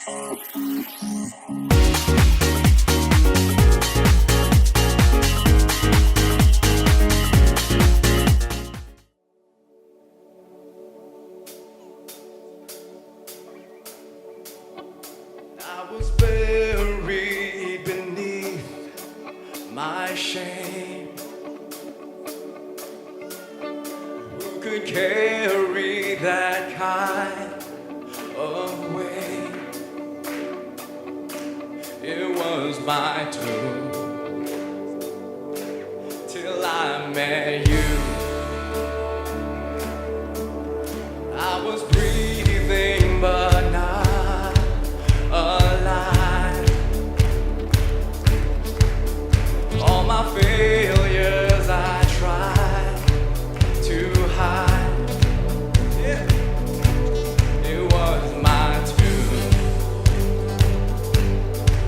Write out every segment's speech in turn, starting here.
I was buried beneath my shame. Who could carry that kind of weight? It was my tomb till I met you. I was breathing but not alive. All my failures I tried to hide. Yeah. It was my tomb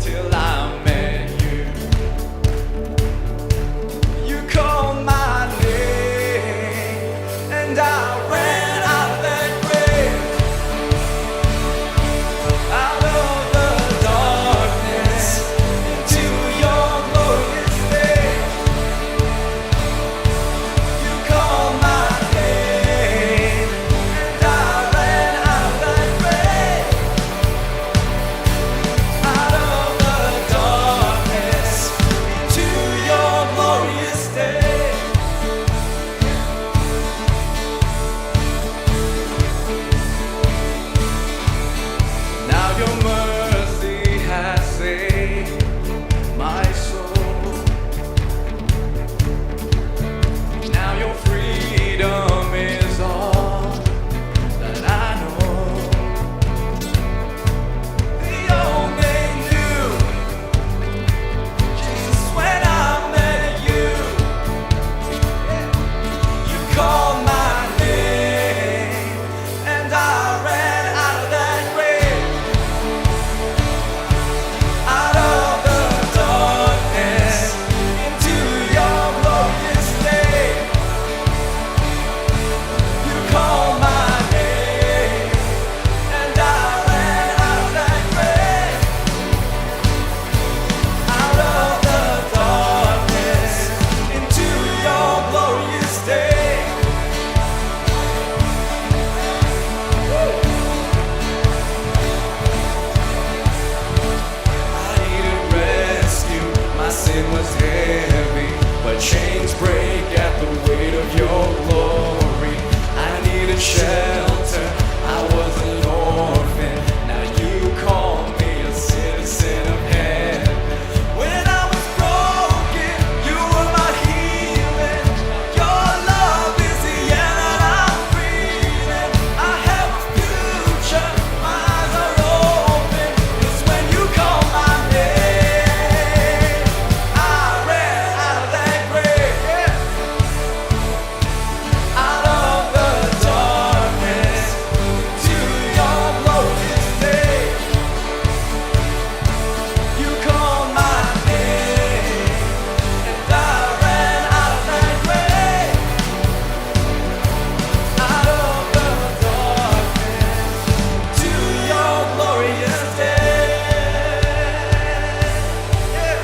till I met you. You called my name and I ran out of that grave, out of the darkness into your glorious day. You called my name and I ran out of that grave, out of the darkness into your glorious day. Now your mercy has saved my soul. Now your freedom is all that I know. The old name knew Jesus when I met you. You called my name and I ran out of that grave, out of the darkness into your glorious day. You called my name and I ran out of that grave, out of the darkness into your glorious day. I needed rescue, my sin was heavy, but chains break at the weight of your glory. I needed shelter, I was an orphan, now you call me a citizen of heaven. When I was broken, you were my healing. Your love is the air that I'm breathing. I have a future, my eyes are open. It's when you call my name, I ran out of that grave, out of the darkness to your glorious day. You called my name and I ran out of that grave, out of the darkness to your glorious day. Yeah.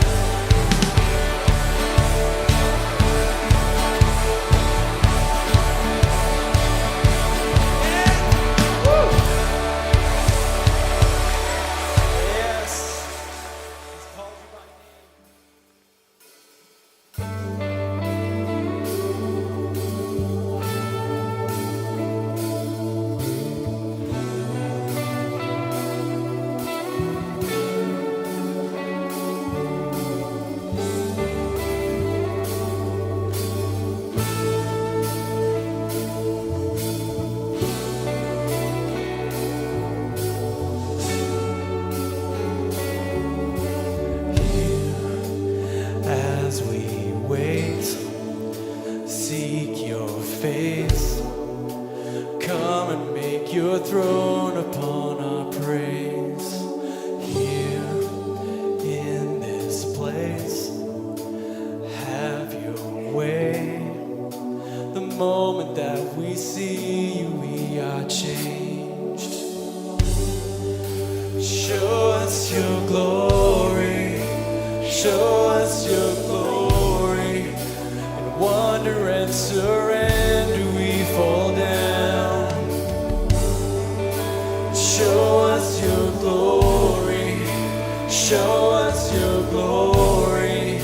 Woo. Yes. He's called you by name. As we wait, seek your face. Come and make your throne upon our praise. Here in this place, have your way. The moment that we see you, we are changed. Show us your glory. Show us your glory. In wonder and surrender we fall down. Show us your glory. Show us your glory.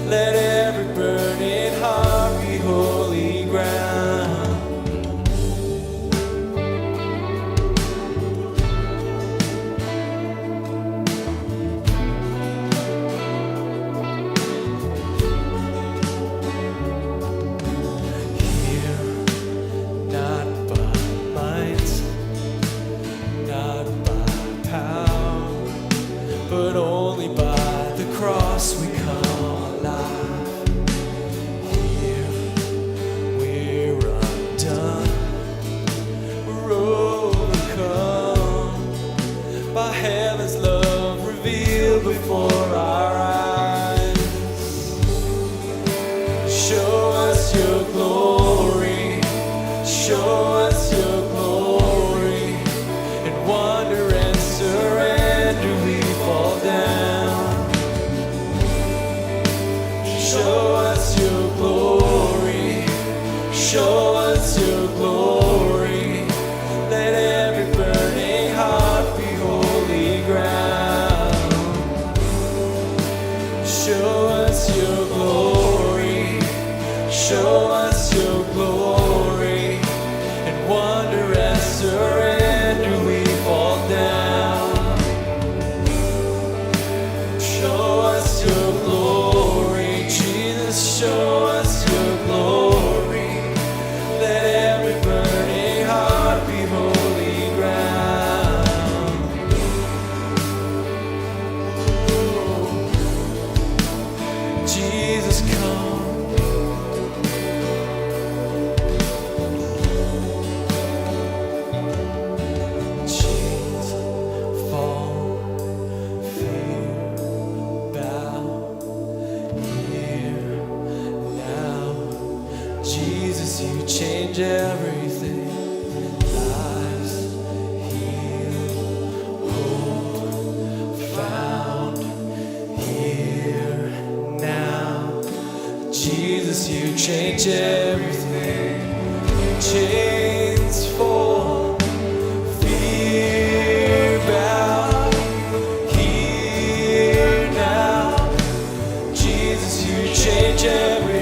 Let every burning heart be holy ground. But only by the cross we come alive. Here we're undone, we're overcome by heaven's love revealed before our eyes. Show us your glory, show us your glory, and wonder and surrender we fall down. Show us your glory. Show us your glory. Let every burning heart be holy ground. Show us your glory. Show us your glory. And wonder and surrender we fall down. Show us your glory, Jesus, show us your glory. Let every burning heart be holy ground. Jesus, come. Chains fall. Jesus, you change everything. Lives healed, hope found here now. Jesus, you change everything. Chains fall, fear bound here now. Jesus, you change everything.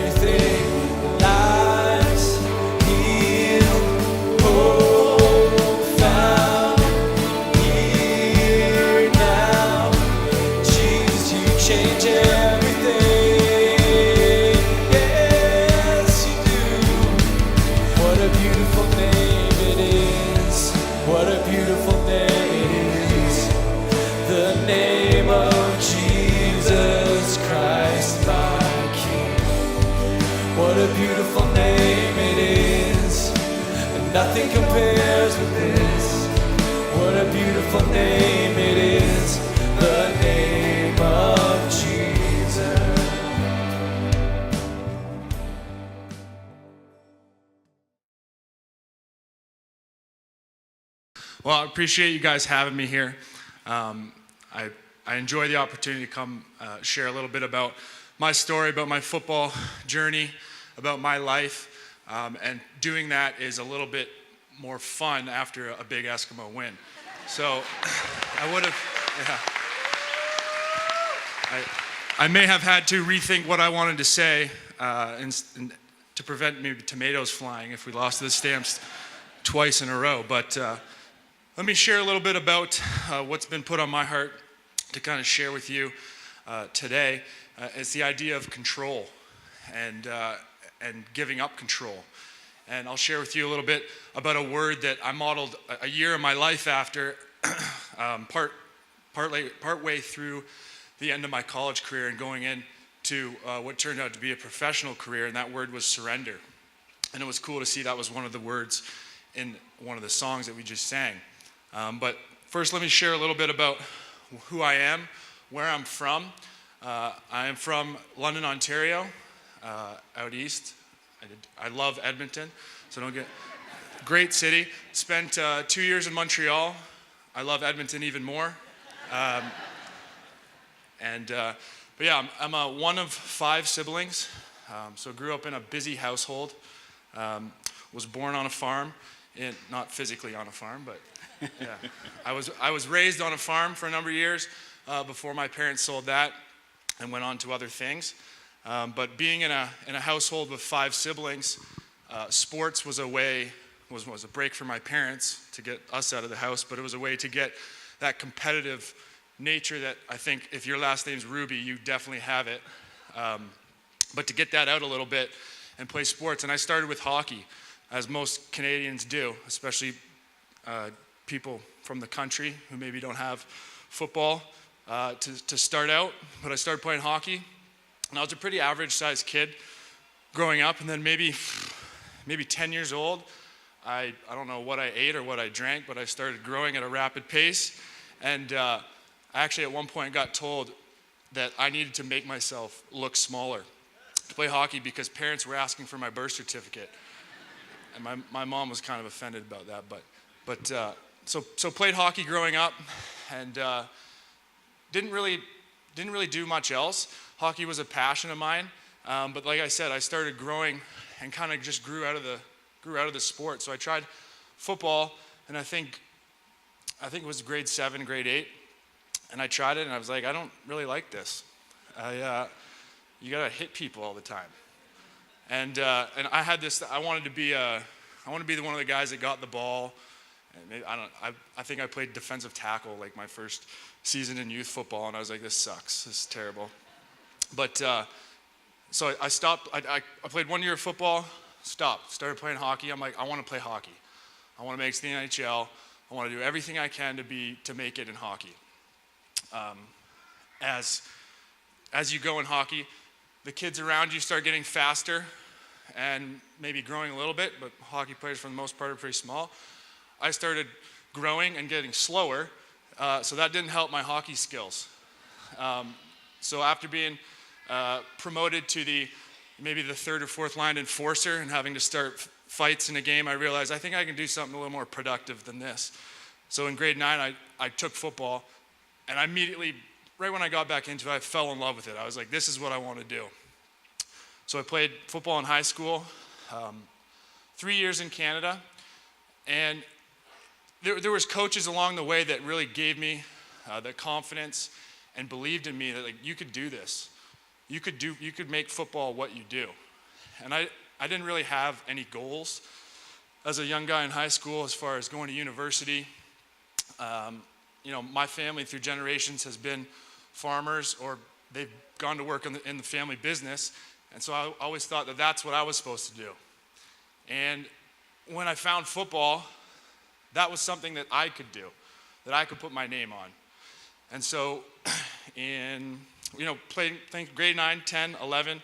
Beautiful name it is, and nothing compares with this. What a beautiful name it is, the name of Jesus. Well, I appreciate you guys having me here. I enjoy the opportunity to come share a little bit about my story, about my football journey, about my life, and doing that is a little bit more fun after a big Eskimo win. So I would have, I may have had to rethink what I wanted to say to prevent maybe tomatoes flying if we lost the Stamps twice in a row. But let me share a little bit about what's been put on my heart to kind of share with you today. It's the idea of control and giving up control. And I'll share with you a little bit about a word that I modeled a year of my life after, partway through the end of my college career and going into what turned out to be a professional career, and that word was surrender. And it was cool to see that was one of the words in one of the songs that we just sang. But first, let me share a little bit about who I am, where I'm from. I am from London, Ontario, out east. I love Edmonton, so don't get... Great city. Spent 2 years in Montreal. I love Edmonton even more. But yeah, I'm one of 5 siblings. So grew up in a busy household. Was born on a farm, not physically on a farm, but yeah. I was raised on a farm for a number of years before my parents sold that and went on to other things. But being in a household with 5 siblings, sports was a break for my parents to get us out of the house, but it was a way to get that competitive nature that I think if your last name's Ruby, you definitely have it. But to get that out a little bit and play sports. And I started with hockey, as most Canadians do, especially people from the country who maybe don't have football to start out. But I started playing hockey, and I was a pretty average sized kid growing up. And then maybe 10 years old, I don't know what I ate or what I drank, but I started growing at a rapid pace. And I actually at one point got told that I needed to make myself look smaller to play hockey because parents were asking for my birth certificate. And my mom was kind of offended about that. But so played hockey growing up, and didn't really do much else. Hockey was a passion of mine. But like I said, I started growing and kind of just grew out of the sport. So I tried football, and I think it was grade 7, grade 8, and I tried it, and I was like, I don't really like this. You gotta hit people all the time, and I had this. I wanted to be one of the guys that got the ball. And maybe, I think I played defensive tackle like my first season in youth football, and I was like, this sucks. This is terrible. But so I stopped. I played 1 year of football. Stopped. Started playing hockey. I'm like, I want to play hockey. I want to make it to the NHL. I want to do everything I can to make it in hockey. As you go in hockey, the kids around you start getting faster and maybe growing a little bit, but hockey players for the most part are pretty small. I started growing and getting slower, so that didn't help my hockey skills. So after being promoted to maybe the 3rd or 4th line enforcer and having to start fights in a game, I realized I think I can do something a little more productive than this. So in grade 9, I took football, and I immediately, right when I got back into it, I fell in love with it. I was like, this is what I want to do. So I played football in high school, 3 years in Canada, and there was coaches along the way that really gave me the confidence and believed in me that like you could do this. You could make football what you do. And I didn't really have any goals as a young guy in high school as far as going to university. My family through generations has been farmers, or they've gone to work in the family business. And so I always thought that that's what I was supposed to do. And when I found football, that was something that I could do, that I could put my name on. And so playing grade 9, 10, 11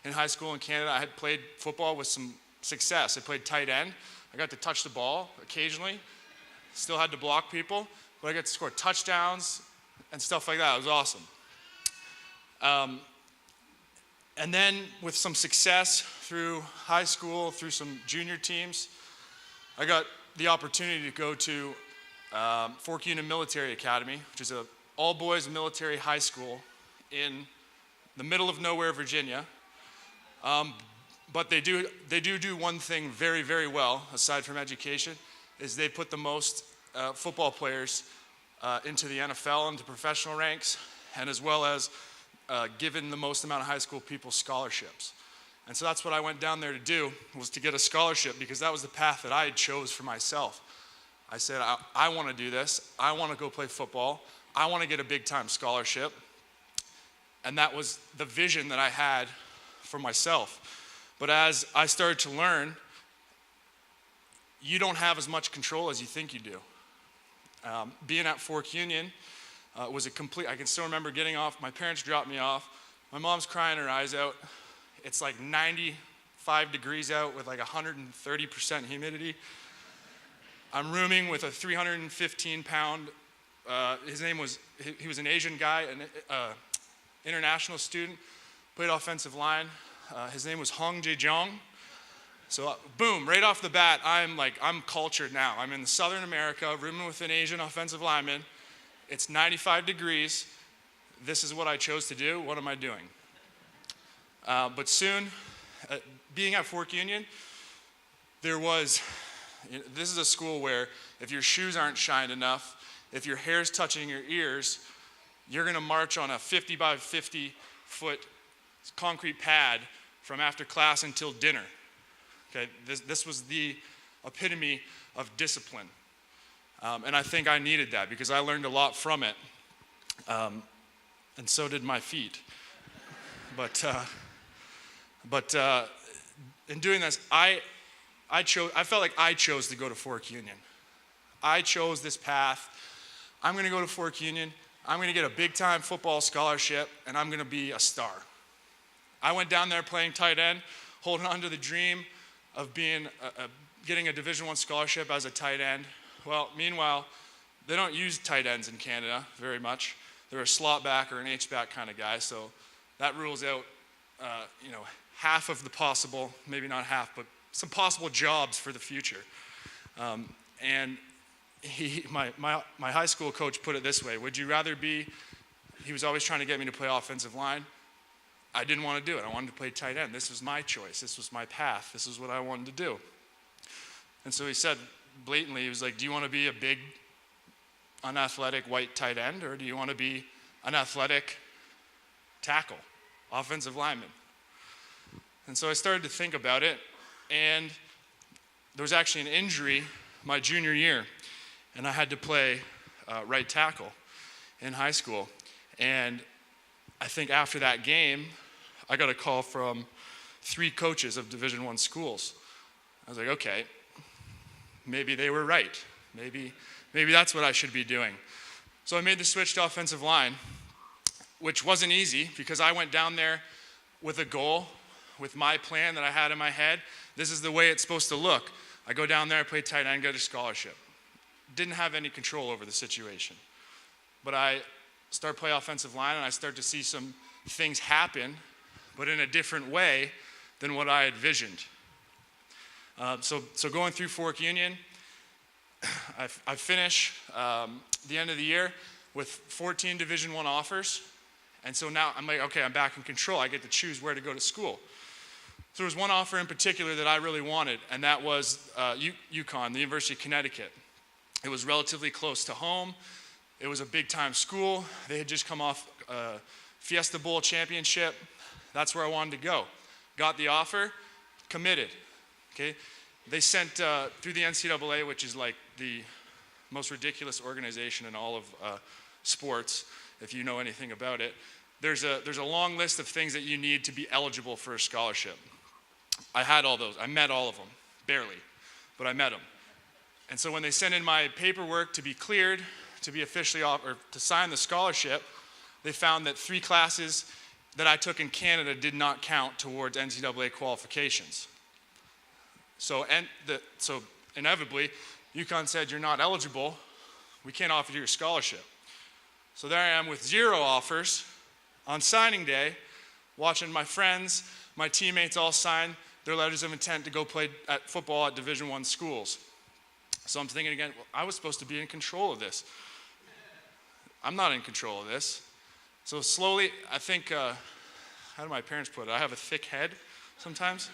in high school in Canada, I had played football with some success. I played tight end. I got to touch the ball occasionally. Still had to block people, but I got to score touchdowns and stuff like that. It was awesome. And then with some success through high school, through some junior teams, I got the opportunity to go to Fork Union Military Academy, which is an all-boys military high school in the middle of nowhere, Virginia. But they do one thing very, very well, aside from education, is they put the most football players into the NFL, into professional ranks, and as well as given the most amount of high school people scholarships. And so that's what I went down there to do, was to get a scholarship, because that was the path that I had chose for myself. I said, I want to do this. I want to go play football. I want to get a big-time scholarship. And that was the vision that I had for myself. But as I started to learn, you don't have as much control as you think you do. Being at Fork Union was I can still remember getting off. My parents dropped me off. My mom's crying her eyes out. It's like 95 degrees out with like 130% humidity. I'm rooming with a 315-pound, he was an Asian guy, an international student, played offensive line. His name was Hong Jae-jong. So boom, right off the bat, I'm cultured now. I'm in Southern America, rooming with an Asian offensive lineman It's 95 degrees. This is what I chose to do. What am I doing? But soon, being at Fork Union, this is a school where if your shoes aren't shined enough, if your hair's touching your ears, you're going to march on a 50 by 50 foot concrete pad from after class until dinner. Okay, this was the epitome of discipline. And I think I needed that because I learned a lot from it. And so did my feet. But in doing this, I felt like I chose to go to Fork Union. I chose this path. I'm going to go to Fork Union. I'm going to get a big-time football scholarship, and I'm going to be a star. I went down there playing tight end, holding on to the dream of getting a Division I scholarship as a tight end. Well, meanwhile, they don't use tight ends in Canada very much. They're a slot back or an H-back kind of guy, so that rules out, half of the possible, maybe not half, but some possible jobs for the future. And my high school coach put it this way: would you rather be, he was always trying to get me to play offensive line. I didn't want to do it. I wanted to play tight end. This was my choice. This was my path. This is what I wanted to do. And so he said blatantly, he was like, do you want to be a big, unathletic white tight end, or do you want to be an athletic tackle, offensive lineman? And so I started to think about it, and there was actually an injury my junior year, and I had to play right tackle in high school. And I think after that game, I got a call from 3 coaches of Division I schools. I was like, okay, maybe they were right. Maybe that's what I should be doing. So I made the switch to offensive line, which wasn't easy because I went down there with a goal, with my plan that I had in my head. This is the way it's supposed to look. I go down there, I play tight end, get a scholarship. Didn't have any control over the situation. But I start play offensive line, and I start to see some things happen, but in a different way than what I had visioned. So going through Fork Union, I finish the end of the year with 14 Division I offers. And so now I'm like, okay, I'm back in control. I get to choose where to go to school. So there was one offer in particular that I really wanted, and that was UConn, the University of Connecticut. It was relatively close to home. It was a big-time school. They had just come off a Fiesta Bowl championship. That's where I wanted to go. Got the offer, committed. Okay, they sent through the NCAA, which is like the most ridiculous organization in all of sports, if you know anything about it. There's a long list of things that you need to be eligible for a scholarship. I had all those. I met all of them, barely, but I met them. And so when they sent in my paperwork to be cleared, to be officially or to sign the scholarship, they found that 3 classes that I took in Canada did not count towards NCAA qualifications. So inevitably, UConn said, you're not eligible. We can't offer you a scholarship. So there I am with 0 offers on signing day, watching my friends, my teammates all sign their letters of intent to go play at football at Division I schools. So I'm thinking again, well, I was supposed to be in control of this. I'm not in control of this. So slowly, I think, how do my parents put it? I have a thick head sometimes.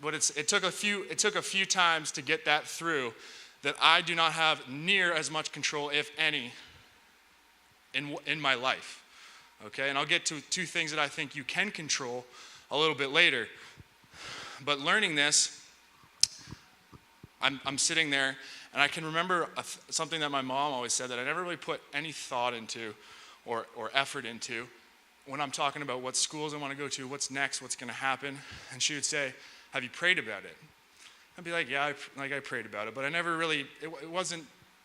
But it took a few times to get that through, that I do not have near as much control, if any, in my life. Okay, and I'll get to 2 things that I think you can control a little bit later. But learning this, I'm sitting there, and I can remember something that my mom always said that I never really put any thought into or effort into when I'm talking about what schools I want to go to, what's next, what's going to happen. And she would say, have you prayed about it? I'd be like, yeah, I prayed about it, but I never really, I wasn't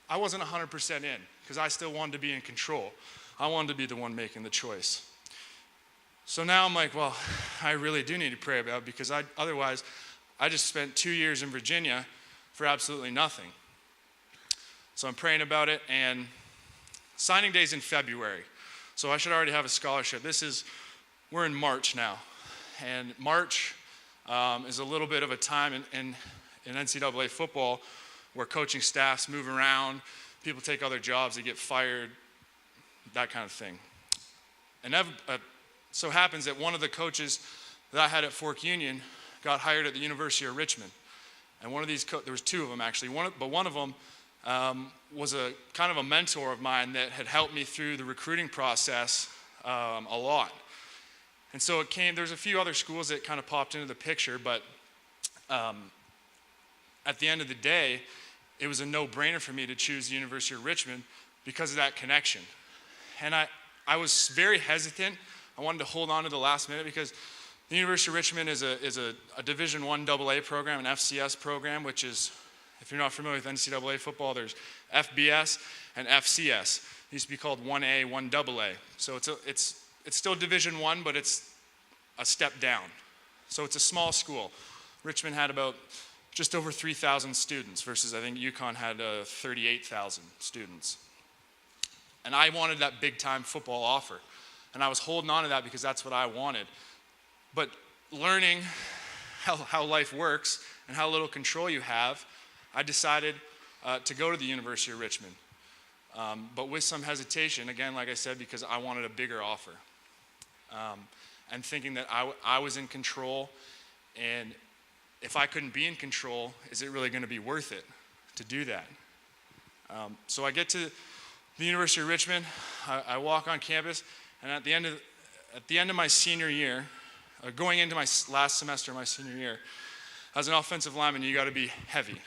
100% in, because I still wanted to be in control. I wanted to be the one making the choice. So now I'm like, well, I really do need to pray about it, because otherwise I just spent 2 years in Virginia for absolutely nothing. So I'm praying about it, and signing day's in February. So I should already have a scholarship. We're in March now. And March is a little bit of a time in NCAA football where coaching staffs move around. people take other jobs, they get fired, that kind of thing. And so happens that one of the coaches that I had at Fork Union got hired at the University of Richmond. And one of these, there was two of them actually, but one of them was a kind of a mentor of mine that had helped me through the recruiting process a lot. And so there's a few other schools that kind of popped into the picture, but at the end of the day, it was a no-brainer for me to choose the University of Richmond because of that connection. And I was very hesitant. I wanted to hold on to the last minute because the University of Richmond is a Division I AA program, an FCS program, which is, if you're not familiar with NCAA football, there's FBS and FCS. It used to be called 1A, 1AA. So it's still Division I, but it's a step down. So it's a small school. Richmond had about just over 3,000 students versus I think UConn had 38,000 students. And I wanted that big time football offer. And I was holding on to that because that's what I wanted. But learning how life works and how little control you have, I decided to go to the University of Richmond. But with some hesitation, again, like I said, because I wanted a bigger offer. And thinking that I was in control, and if I couldn't be in control, is it really going to be worth it to do that? So I get to the University of Richmond, I walk on campus, and at the end of my senior year, going into my last semester of my senior year, as an offensive lineman, you got to be heavy.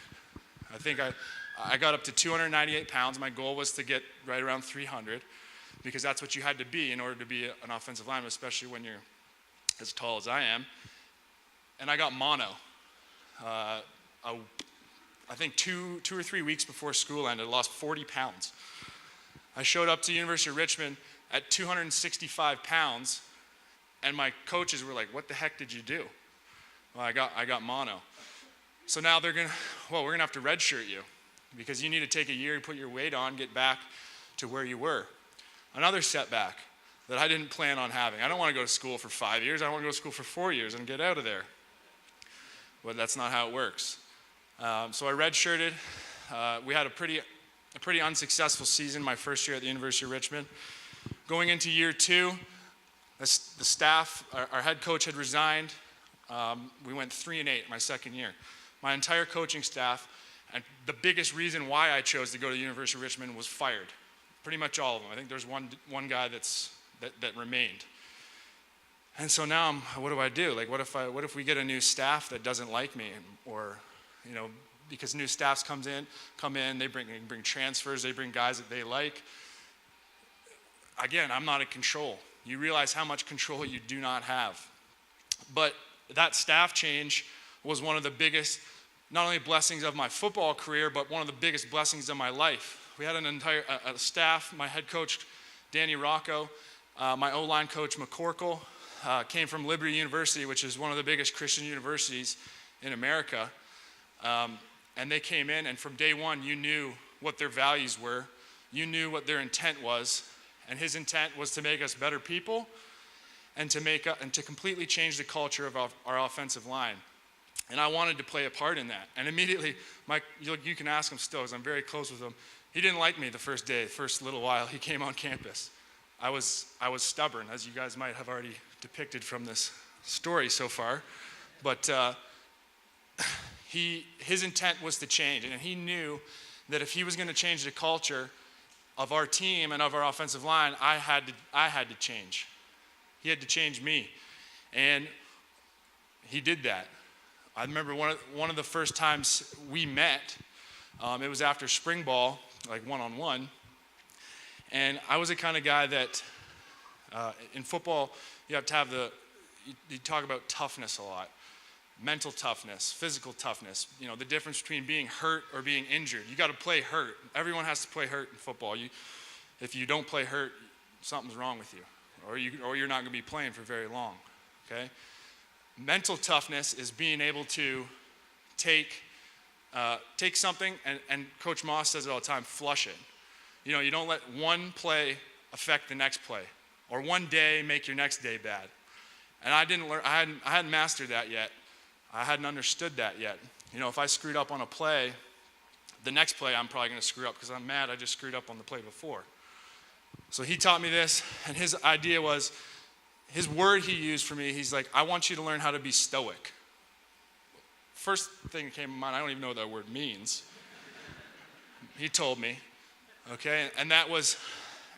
I think I got up to 298 pounds. My goal was to get right around 300 because that's what you had to be in order to be an offensive lineman, especially when you're as tall as I am. And I got mono. I think two or 3 weeks before school ended, I lost 40 pounds. I showed up to University of Richmond at 265 pounds, and my coaches were like, "What the heck did you do?" Well, I got mono. So now we're gonna have to redshirt you because you need to take a year to put your weight on, get back to where you were. Another setback that I didn't plan on having. I don't want to go to school for 5 years. I want to go to school for 4 years and get out of there. But that's not how it works. So I redshirted. We had a pretty unsuccessful season my first year at the University of Richmond. Going into year two, the staff, our head coach had resigned. We went 3-8 my second year. My entire coaching staff, and the biggest reason why I chose to go to the University of Richmond was fired. Pretty much all of them. I think there's one guy that remained. And so now what do I do? Like, what if we get a new staff that doesn't like me, or, because new staffs come in, they bring transfers, they bring guys that they like. Again, I'm not in control. You realize how much control you do not have. But that staff change was one of the biggest, not only blessings of my football career, but one of the biggest blessings of my life. We had an entire staff. My head coach, Danny Rocco, my O-line coach, McCorkle, came from Liberty University, which is one of the biggest Christian universities in America. And they came in, and from day one, you knew what their values were. You knew what their intent was. And his intent was to make us better people and to completely change the culture of our offensive line. And I wanted to play a part in that. And immediately, you can ask him still, because I'm very close with him. He didn't like me the first little while he came on campus. I was stubborn, as you guys might have already depicted from this story so far. But his intent was to change, and he knew that if he was going to change the culture of our team and of our offensive line, I had to change. He had to change me, and he did that. I remember one of the first times we met. It was after spring ball, like one-on-one, and I was the kind of guy that in football you have to have you talk about toughness a lot. Mental toughness, physical toughness, the difference between being hurt or being injured. You got to play hurt. Everyone has to play hurt in football. If you don't play hurt, something's wrong with you, or you're not going to be playing for very long, okay? Mental toughness is being able to take something, and Coach Moss says it all the time, flush it. You don't let one play affect the next play, or one day make your next day bad. And I didn't learn. I hadn't mastered that yet. I hadn't understood that yet. If I screwed up on a play, the next play I'm probably going to screw up because I'm mad I just screwed up on the play before. So he taught me this, and his idea was, his word he used for me, he's like, I want you to learn how to be stoic. First thing that came to mind, I don't even know what that word means. He told me, okay, and that was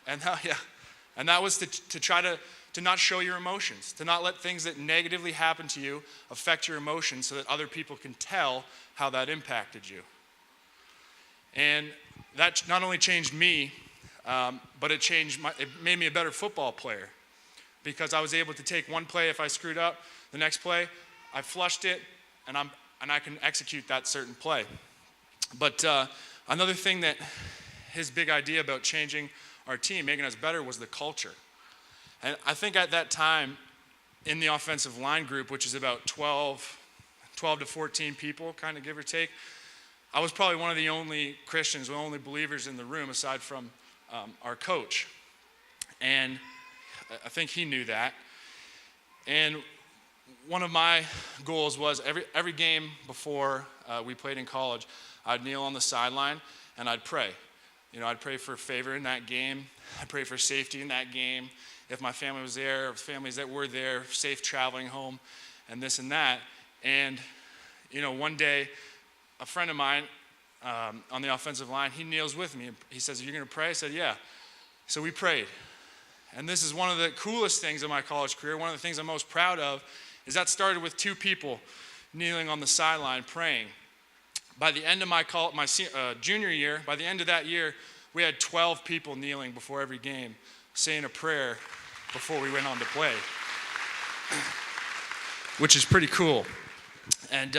to try to not show your emotions, to not let things that negatively happen to you affect your emotions so that other people can tell how that impacted you. And that not only changed me, but it made me a better football player, because I was able to take one play. If I screwed up, the next play, I flushed it, and I can execute that certain play. But another thing that his big idea about changing our team, making us better, was the culture. And I think at that time, in the offensive line group, which is about 12 to 14 people, kind of give or take, I was probably one of the only Christians, the only believers in the room, aside from our coach. And I think he knew that. And one of my goals was every game before we played in college, I'd kneel on the sideline and I'd pray. You know, I'd pray for favor in that game. I'd pray for safety in that game. If my family was there, families that were there, safe traveling home, and this and that. And, you know, one day, a friend of mine on the offensive line, he kneels with me. He says, "Are you going to pray?" I said, "Yeah." So we prayed. And this is one of the coolest things of my college career. One of the things I'm most proud of is that started with 2 people kneeling on the sideline praying. By the end of my junior year, by the end of that year, we had 12 people kneeling before every game, saying a prayer before we went on to play, which is pretty cool. And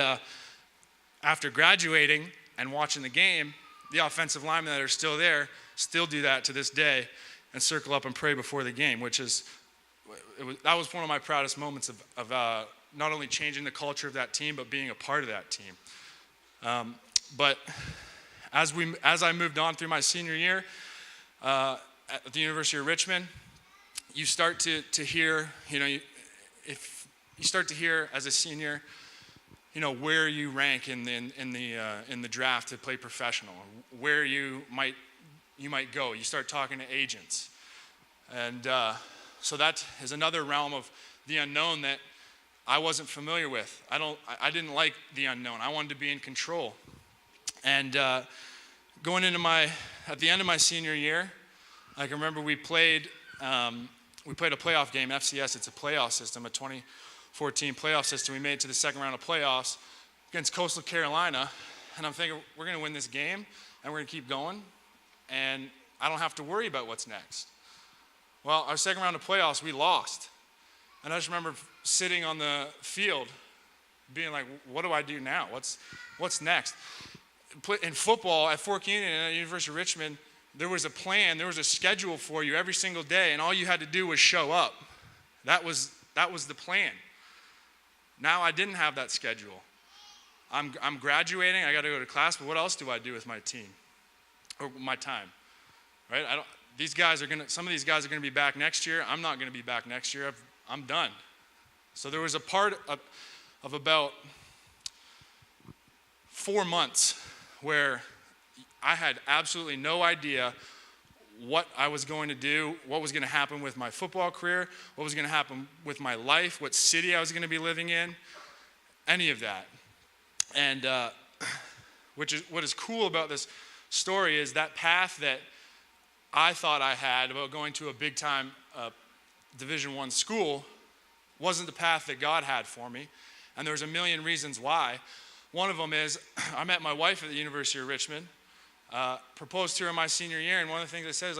after graduating and watching the game, the offensive linemen that are still there still do that to this day and circle up and pray before the game, that was one of my proudest moments of not only changing the culture of that team, but being a part of that team. But as I moved on through my senior year at the University of Richmond, you start to hear, if you start to hear as a senior, where you rank in the draft to play professional, where you might go. You start talking to agents, and so that is another realm of the unknown that I wasn't familiar with. I didn't like the unknown. I wanted to be in control. And going into at the end of my senior year, I can remember we played a playoff game. FCS, it's a playoff system, a 2014 playoff system. We made it to the second round of playoffs against Coastal Carolina, and I'm thinking, we're going to win this game, and we're going to keep going, and I don't have to worry about what's next. Well, our second round of playoffs, we lost. And I just remember sitting on the field being like, what do I do now? What's next? In football at Fort Union and at the University of Richmond, there was a plan, there was a schedule for you every single day, and all you had to do was show up. That was the plan. Now I didn't have that schedule. I'm graduating, I got to go to class, but what else do I do with my team or my time? Right? Some of these guys are going to be back next year. I'm not going to be back next year. I'm done. So there was a part of about 4 months where I had absolutely no idea what I was going to do, what was going to happen with my football career, what was going to happen with my life, what city I was going to be living in, any of that. And what is cool about this story is that path that I thought I had about going to a big-time Division I school wasn't the path that God had for me. And there's a million reasons why. One of them is I met my wife at the University of Richmond, proposed to her in my senior year, and one of the things I said is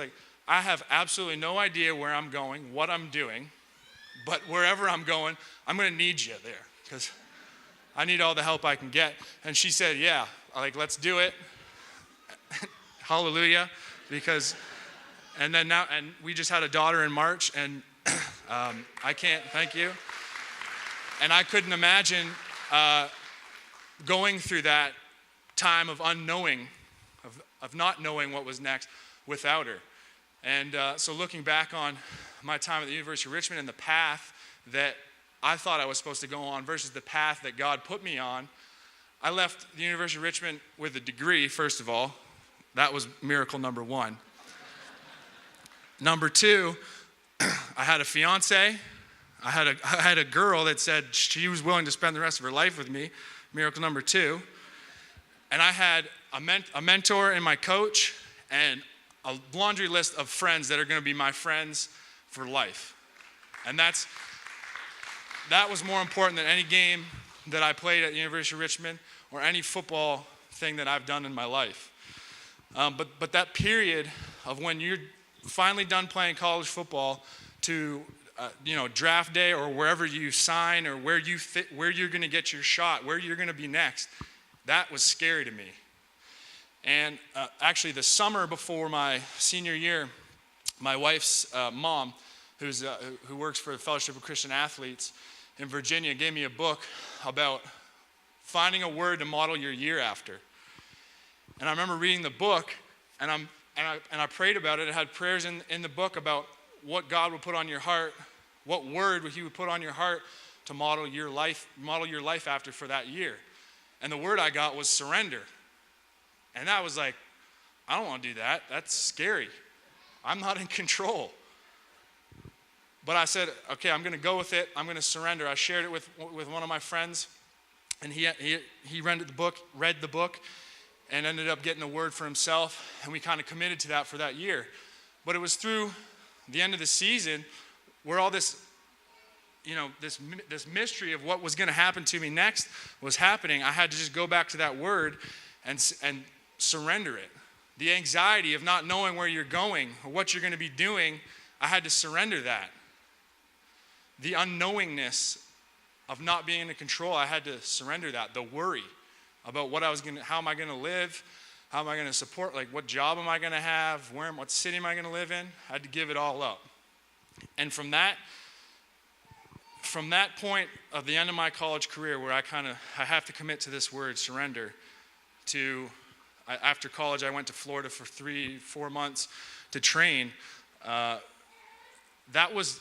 I have absolutely no idea where I'm going, what I'm doing, but wherever I'm going, I'm going to need you there because I need all the help I can get. And she said, yeah, let's do it. Hallelujah. And we just had a daughter in March, and thank you. And I couldn't imagine going through that time of unknowing, of not knowing what was next without her. And so looking back on my time at the University of Richmond and the path that I thought I was supposed to go on versus the path that God put me on, I left the University of Richmond with a degree, first of all. That was miracle number one. Number two, I had a fiance. I had a girl that said she was willing to spend the rest of her life with me. Miracle number two. And I had a mentor and my coach and a laundry list of friends that are going to be my friends for life. And that was more important than any game that I played at the University of Richmond or any football thing that I've done in my life. But that period of when you're finally done playing college football to draft day or wherever you sign or where you're going to get your shot, where you're going to be next, that was scary to me. And actually the summer before my senior year, my wife's mom, who works for the Fellowship of Christian Athletes in Virginia, gave me a book about finding a word to model your year after. And I remember reading the book, and I prayed about it. It had prayers in the book about what God would put on your heart, what word He would put on your heart to model your life after for that year. And the word I got was surrender. And I was like, I don't want to do that. That's scary. I'm not in control. But I said, okay, I'm going to go with it. I'm going to surrender. I shared it with one of my friends, and he read the book, and ended up getting a word for himself, and we kind of committed to that for that year. But it was through the end of the season where all this, this mystery of what was going to happen to me next was happening. I had to just go back to that word and surrender it. The anxiety of not knowing where you're going or what you're going to be doing, I had to surrender that. The unknowingness of not being in control, I had to surrender that. The worry about how am I going to live? How am I going to support? Like, what job am I going to have? What city am I going to live in? I had to give it all up. And from that point of the end of my college career, where I have to commit to this word, surrender, after college, I went to Florida for 3-4 months to train. That was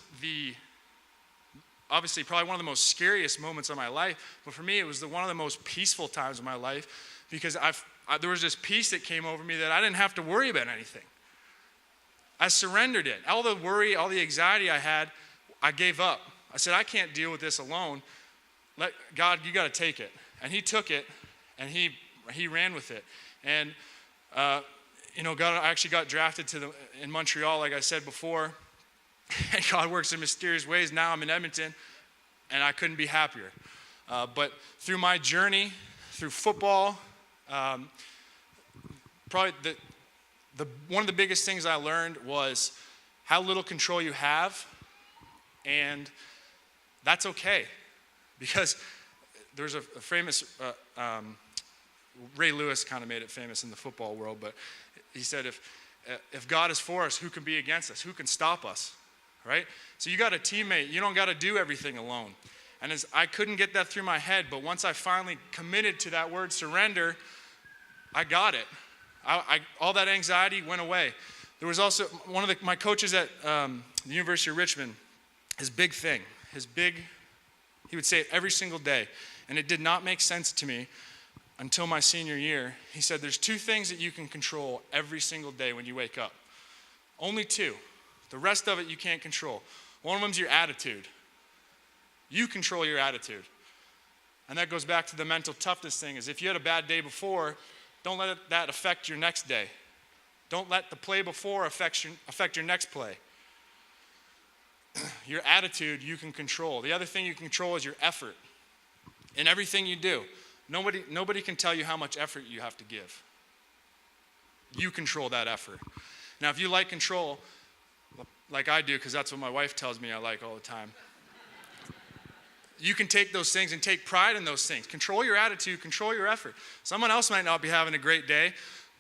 obviously probably one of the most scariest moments of my life, but for me it was one of the most peaceful times of my life, because there was this peace that came over me that I didn't have to worry about anything. I surrendered it. All the worry, all the anxiety I had, I gave up. I said, I can't deal with this alone. God, you got to take it. And He took it, and He ran with it. And I actually got drafted in Montreal, like I said before. And God works in mysterious ways. Now I'm in Edmonton, and I couldn't be happier. But through my journey, through football, probably one of the biggest things I learned was how little control you have, and that's okay. Because there's a famous, Ray Lewis kind of made it famous in the football world, but he said, if God is for us, who can be against us? Who can stop us? Right? So you got a teammate. You don't got to do everything alone. And I couldn't get that through my head, but once I finally committed to that word surrender, I got it. All that anxiety went away. There was also one of my coaches at the University of Richmond, he would say it every single day, and it did not make sense to me until my senior year. He said, there's 2 things that you can control every single day when you wake up. Only 2. The rest of it you can't control. One of them is your attitude. You control your attitude. And that goes back to the mental toughness thing, is if you had a bad day before, don't let that affect your next day. Don't let the play before affect your next play. Your attitude you can control. The other thing you can control is your effort. In everything you do. Nobody can tell you how much effort you have to give. You control that effort. Now, if you like control, like I do, because that's what my wife tells me I like all the time, you can take those things and take pride in those things. Control your attitude, control your effort. Someone else might not be having a great day,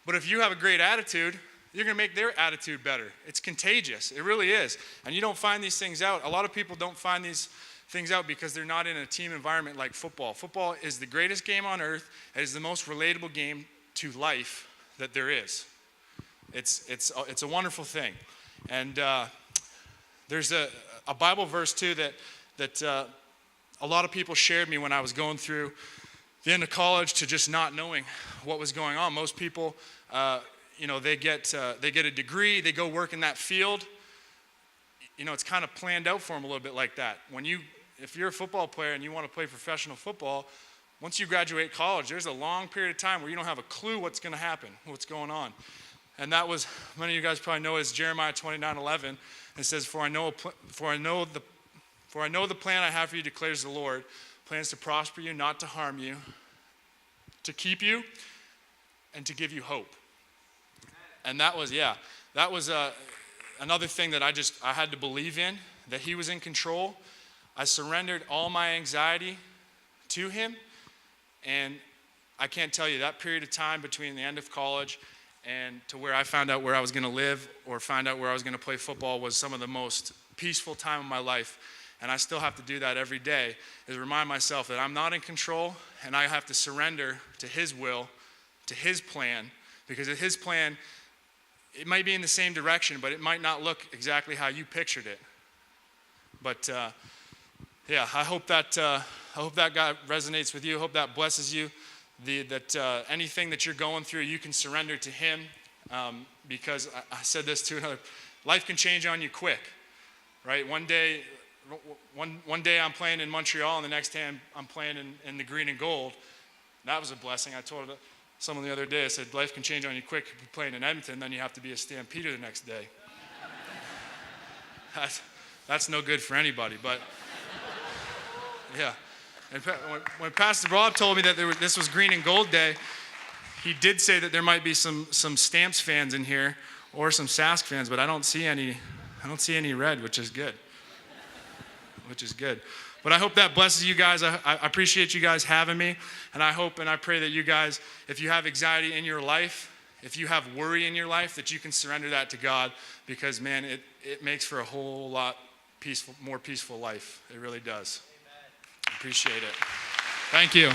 but if you have a great attitude, you're going to make their attitude better. It's contagious. It really is. And you don't find these things out. A lot of people don't find these things out because they're not in a team environment like football. Football is the greatest game on earth. It is the most relatable game to life that there is. It's a wonderful thing. And there's a Bible verse too that a lot of people shared me when I was going through the end of college to just not knowing what was going on. Most people, they get a degree, they go work in that field. It's kind of planned out for them a little bit like that. If you're a football player and you want to play professional football, once you graduate college, there's a long period of time where you don't have a clue what's going to happen, what's going on. And that was, many of you guys probably know, is Jeremiah 29:11. It says, For I know the plan I have for you, declares the Lord, plans to prosper you, not to harm you, to keep you, and to give you hope. And that was another thing that I had to believe in, that he was in control. I surrendered all my anxiety to him, and I can't tell you, that period of time between the end of college and to where I found out where I was going to live or find out where I was going to play football was some of the most peaceful time of my life. And I still have to do that every day, is remind myself that I'm not in control, and I have to surrender to his will, to his plan, because his plan, it might be in the same direction, but it might not look exactly how you pictured it. But I hope that God resonates with you. I hope that blesses you. That anything that you're going through, you can surrender to him, because I said this to another. Life can change on you quick, right? One day I'm playing in Montreal, and the next day I'm playing in the green and gold. That was a blessing. I told someone the other day, I said, life can change on you quick if you're playing in Edmonton, then you have to be a Stampeder the next day. That's no good for anybody, but yeah. And when Pastor Bob told me that this was green and gold day, he did say that there might be some Stamps fans in here or some Sask fans, but I don't see any red, which is good. But I hope that blesses you guys. I appreciate you guys having me, and I hope and I pray that you guys, if you have anxiety in your life, if you have worry in your life, that you can surrender that to God, because man, it makes for a whole lot more peaceful life. It really does. Appreciate it. Thank you.